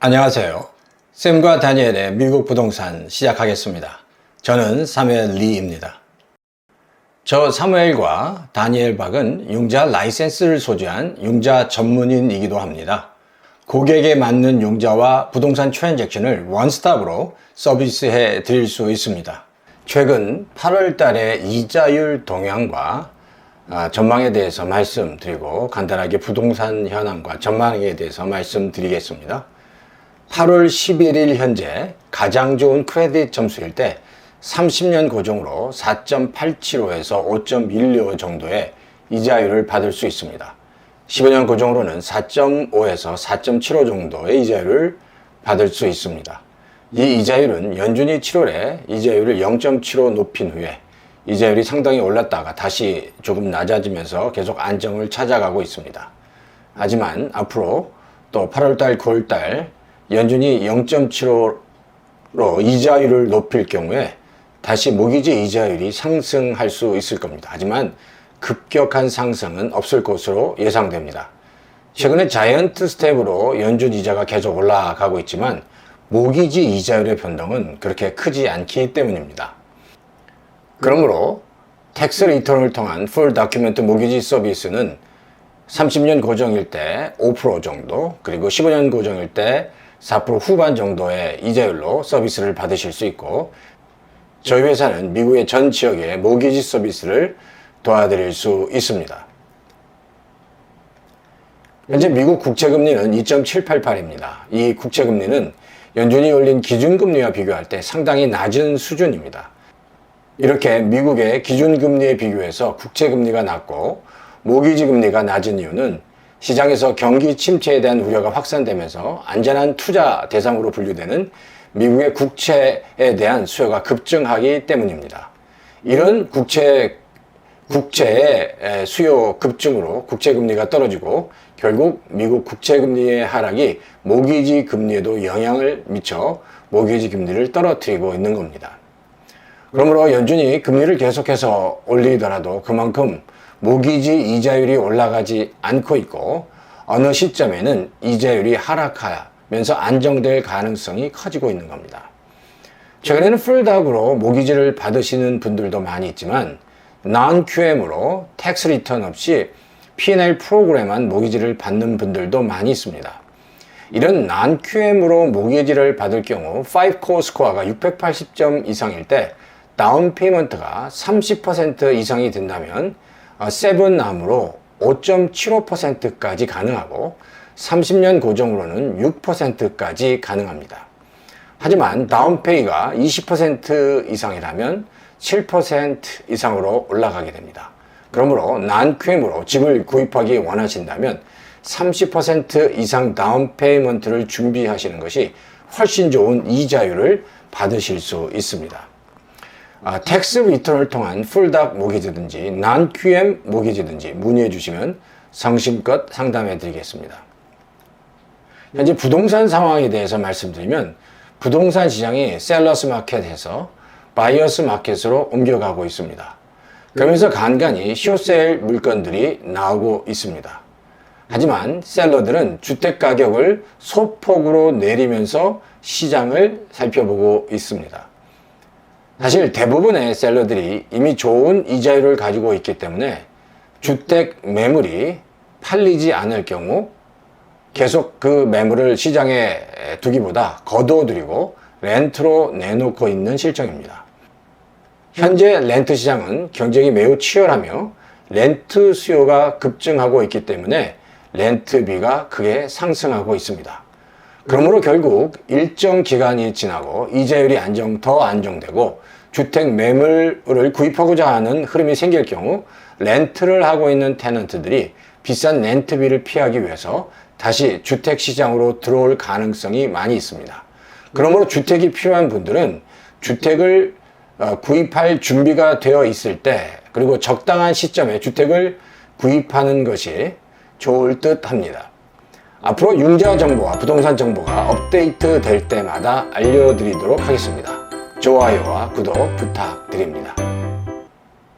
안녕하세요. 샘과 다니엘의 미국 부동산 시작하겠습니다. 저는 사무엘 리입니다. 저 사무엘과 다니엘 박은 융자 라이센스를 소지한 융자 전문인이기도 합니다. 고객에 맞는 융자와 부동산 트랜잭션을 원스톱으로 서비스해 드릴 수 있습니다. 최근 8월 달에 이자율 동향과 전망에 대해서 말씀드리고 간단하게 부동산 현황과 전망에 대해서 말씀드리겠습니다. 8월 11일 현재 가장 좋은 크레딧 점수일 때 30년 고정으로 4.875에서 5.12 정도의 이자율을 받을 수 있습니다. 15년 고정으로는 4.5에서 4.75 정도의 이자율을 받을 수 있습니다. 이 이자율은 연준이 7월에 이자율을 0.75 높인 후에 이자율이 상당히 올랐다가 다시 조금 낮아지면서 계속 안정을 찾아가고 있습니다. 하지만 앞으로 또 8월달, 9월달 연준이 0.75로 이자율을 높일 경우에 다시 모기지 이자율이 상승할 수 있을 겁니다. 하지만 급격한 상승은 없을 것으로 예상됩니다. 최근에 자이언트 스텝으로 연준 이자가 계속 올라가고 있지만 모기지 이자율의 변동은 그렇게 크지 않기 때문입니다. 그러므로 텍스 리턴을 통한 풀 다큐멘트 모기지 서비스는 30년 고정일 때 5% 정도, 그리고 15년 고정일 때 4% 후반 정도의 이자율로 서비스를 받으실 수 있고, 저희 회사는 미국의 전 지역의 모기지 서비스를 도와드릴 수 있습니다. 현재 미국 국채금리는 2.788입니다. 이 국채금리는 연준이 올린 기준금리와 비교할 때 상당히 낮은 수준입니다. 이렇게 미국의 기준금리에 비교해서 국채금리가 낮고 모기지 금리가 낮은 이유는 시장에서 경기 침체에 대한 우려가 확산되면서 안전한 투자 대상으로 분류되는 미국의 국채에 대한 수요가 급증하기 때문입니다. 이런 국채의 수요 급증으로 국채금리가 떨어지고 결국 미국 국채금리의 하락이 모기지 금리에도 영향을 미쳐 모기지 금리를 떨어뜨리고 있는 겁니다. 그러므로 연준이 금리를 계속해서 올리더라도 그만큼 모기지 이자율이 올라가지 않고 있고 어느 시점에는 이자율이 하락하면서 안정될 가능성이 커지고 있는 겁니다. 최근에는 풀닥으로 모기지를 받으시는 분들도 많이 있지만 non-QM으로 텍스 리턴 없이 P&L 프로그램만 모기지를 받는 분들도 많이 있습니다. 이런 non-QM으로 모기지를 받을 경우 5코어 스코어가 680점 이상일 때 다운 페이먼트가 30% 이상이 된다면 7암으로 5.75%까지 가능하고 30년 고정으로는 6%까지 가능합니다. 하지만 다운페이가 20% 이상이라면 7% 이상으로 올라가게 됩니다. 그러므로 non-QM으로 집을 구입하기 원하신다면 30% 이상 다운 페이먼트를 준비하시는 것이 훨씬 좋은 이자율을 받으실 수 있습니다. 텍스 리턴을 통한 풀닥 모기지든지 non-QM 모기지든지 문의해 주시면 성심껏 상담해 드리겠습니다. 현재 부동산 상황에 대해서 말씀드리면 부동산 시장이 셀러스 마켓에서 바이어스 마켓으로 옮겨가고 있습니다. 그러면서 간간히 숏세일 물건들이 나오고 있습니다. 하지만 셀러들은 주택 가격을 소폭으로 내리면서 시장을 살펴보고 있습니다. 사실 대부분의 셀러들이 이미 좋은 이자율을 가지고 있기 때문에 주택 매물이 팔리지 않을 경우 계속 그 매물을 시장에 두기보다 거둬들이고 렌트로 내놓고 있는 실정입니다. 현재 렌트 시장은 경쟁이 매우 치열하며 렌트 수요가 급증하고 있기 때문에 렌트비가 크게 상승하고 있습니다. 그러므로 결국 일정 기간이 지나고 이자율이 더 안정되고 주택 매물을 구입하고자 하는 흐름이 생길 경우 렌트를 하고 있는 테넌트들이 비싼 렌트비를 피하기 위해서 다시 주택 시장으로 들어올 가능성이 많이 있습니다. 그러므로 주택이 필요한 분들은 주택을 구입할 준비가 되어 있을 때 그리고 적당한 시점에 주택을 구입하는 것이 좋을 듯 합니다. 앞으로 융자 정보와 부동산 정보가 업데이트 될 때마다 알려드리도록 하겠습니다. 좋아요와 구독 부탁드립니다.